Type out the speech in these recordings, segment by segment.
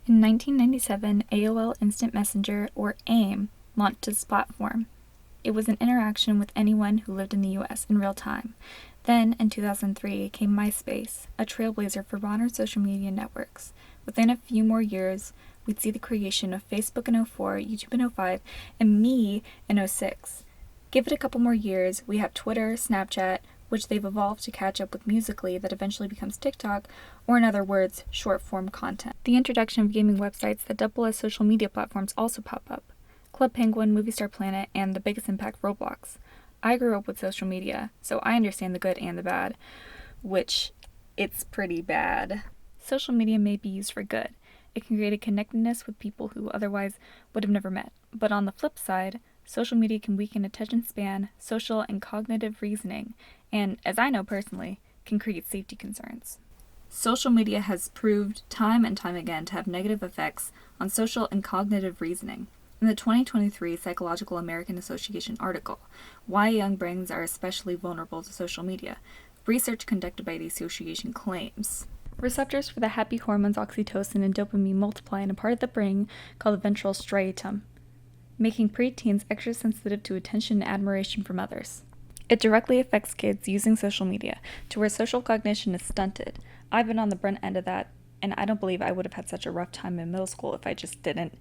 In 1997, AOL Instant Messenger, or AIM, launched its platform. It was an interaction with anyone who lived in the US in real time. Then, in 2003, came MySpace, a trailblazer for modern social media networks. Within a few more years, we'd see the creation of Facebook in '04, YouTube in '05, and me in '06. Give it a couple more years, we have Twitter, Snapchat, which they've evolved to catch up with Musical.ly that eventually becomes TikTok, or in other words, short-form content. The introduction of gaming websites that double as social media platforms also pop up. Club Penguin, Movie Star Planet, and the biggest impact, Roblox. I grew up with social media, so I understand the good and the bad, which it's pretty bad. Social media may be used for good. It can create a connectedness with people who otherwise would have never met. But on the flip side, social media can weaken attention span, social and cognitive reasoning, and, as I know personally, can create safety concerns. Social media has proved time and time again to have negative effects on social and cognitive reasoning. In the 2023 Psychological American Association article, Why Young Brains Are Especially Vulnerable to Social Media, research conducted by the association claims receptors for the happy hormones oxytocin and dopamine multiply in a part of the brain called the ventral striatum, making preteens extra sensitive to attention and admiration from others. It directly affects kids using social media to where social cognition is stunted. I've been on the brunt end of that, and I don't believe I would have had such a rough time in middle school if I just didn't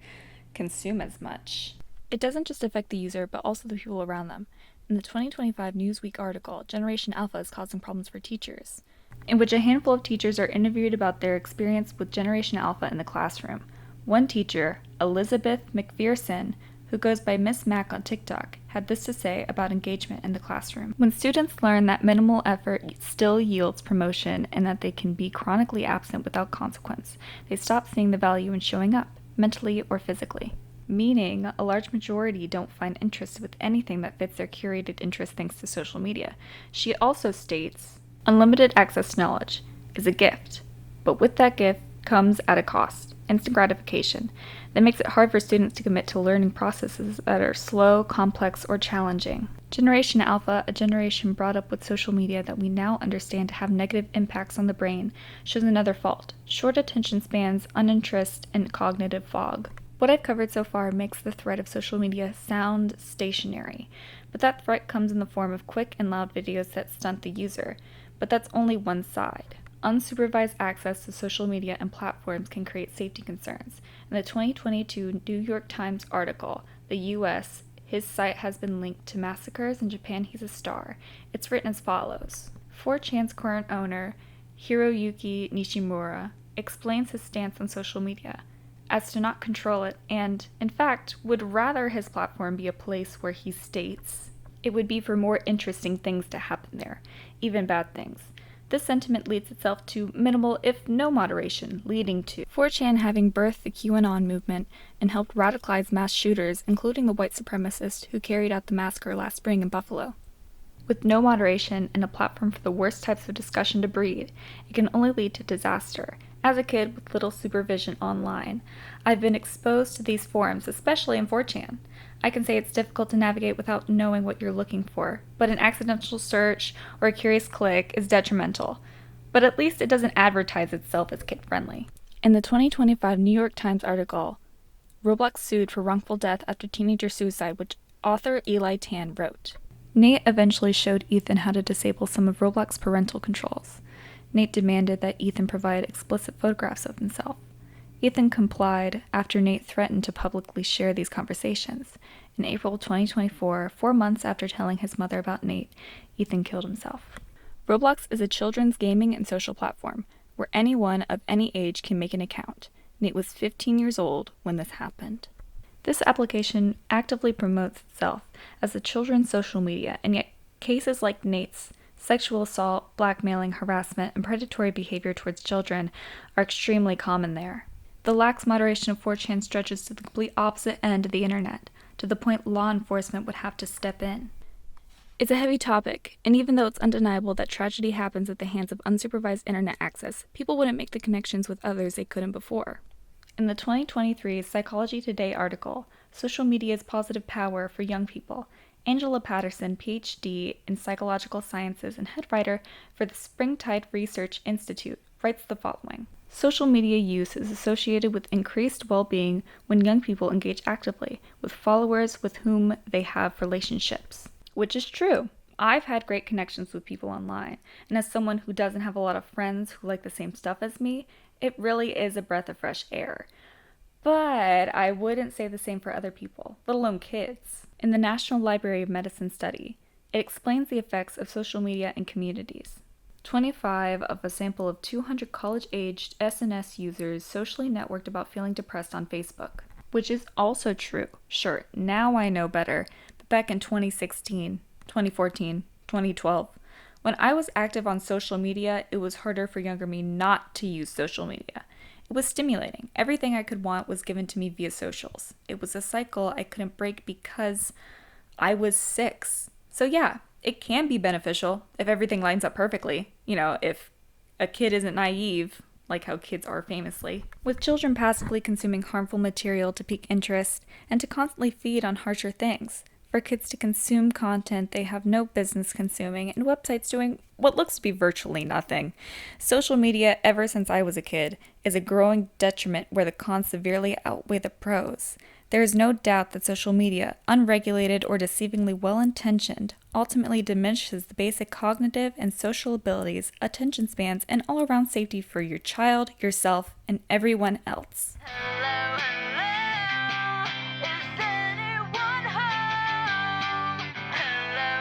consume as much. It doesn't just affect the user, but also the people around them. In the 2025 Newsweek article, Generation Alpha is causing problems for teachers, in which a handful of teachers are interviewed about their experience with Generation Alpha in the classroom. One teacher, Elizabeth McPherson, who goes by Miss Mac on TikTok, had this to say about engagement in the classroom. When students learn that minimal effort still yields promotion and that they can be chronically absent without consequence, they stop seeing the value in showing up, mentally or physically. Meaning, a large majority don't find interest with anything that fits their curated interest thanks to social media. She also states, unlimited access to knowledge is a gift, but with that gift comes at a cost, instant gratification, that makes it hard for students to commit to learning processes that are slow, complex, or challenging. Generation Alpha, a generation brought up with social media that we now understand to have negative impacts on the brain, shows another fault: short attention spans, uninterest, and cognitive fog. What I've covered so far makes the threat of social media sound stationary, but that threat comes in the form of quick and loud videos that stunt the user. But that's only one side. Unsupervised access to social media and platforms can create safety concerns. In the 2022 New York Times article, The U.S., His Site Has Been Linked to Massacres, in Japan He's a Star, it's written as follows. 4chan's current owner, Hiroyuki Nishimura, explains his stance on social media as to not control it and, in fact, would rather his platform be a place where he states it would be for more interesting things to happen there, even bad things. This sentiment leads itself to minimal, if no moderation, leading to 4chan having birthed the QAnon movement and helped radicalize mass shooters, including the white supremacist who carried out the massacre last spring in Buffalo. With no moderation and a platform for the worst types of discussion to breed, it can only lead to disaster. As a kid with little supervision online, I've been exposed to these forums, especially in 4chan. I can say it's difficult to navigate without knowing what you're looking for, but an accidental search or a curious click is detrimental. But at least it doesn't advertise itself as kid-friendly. In the 2025 New York Times article, Roblox sued for wrongful death after teenager suicide, which author Eli Tan wrote. Nate eventually showed Ethan how to disable some of Roblox parental controls. Nate demanded that Ethan provide explicit photographs of himself. Ethan complied after Nate threatened to publicly share these conversations. In April 2024, 4 months after telling his mother about Nate, Ethan killed himself. Roblox is a children's gaming and social platform where anyone of any age can make an account. Nate was 15 years old when this happened. This application actively promotes itself as a children's social media, and yet cases like Nate's sexual assault, blackmailing, harassment, and predatory behavior towards children are extremely common there. The lax moderation of 4chan stretches to the complete opposite end of the internet, to the point law enforcement would have to step in. It's a heavy topic, and even though it's undeniable that tragedy happens at the hands of unsupervised internet access, people wouldn't make the connections with others they couldn't before. In the 2023 Psychology Today article, Social Media's Positive Power for Young People, Angela Patterson, PhD in Psychological Sciences and head writer for the Springtide Research Institute, writes the following. Social media use is associated with increased well-being when young people engage actively with followers with whom they have relationships. Which is true. I've had great connections with people online, and as someone who doesn't have a lot of friends who like the same stuff as me, it really is a breath of fresh air. But I wouldn't say the same for other people, let alone kids. In the National Library of Medicine study, it explains the effects of social media in communities. 25 of a sample of 200 college-aged SNS users socially networked about feeling depressed on Facebook, which is also true. Sure, now I know better, but back in 2016, 2014, 2012, when I was active on social media, it was harder for younger me not to use social media. It was stimulating. Everything I could want was given to me via socials. It was a cycle I couldn't break because I was 6. So yeah, it can be beneficial if everything lines up perfectly. If a kid isn't naive, like how kids are famously. With children passively consuming harmful material to pique interest and to constantly feed on harsher things. For kids to consume content they have no business consuming and websites doing what looks to be virtually nothing. Social media, ever since I was a kid, is a growing detriment where the cons severely outweigh the pros. There is no doubt that social media, unregulated or deceivingly well-intentioned, ultimately diminishes the basic cognitive and social abilities, attention spans, and all-around safety for your child, yourself, and everyone else. Hello.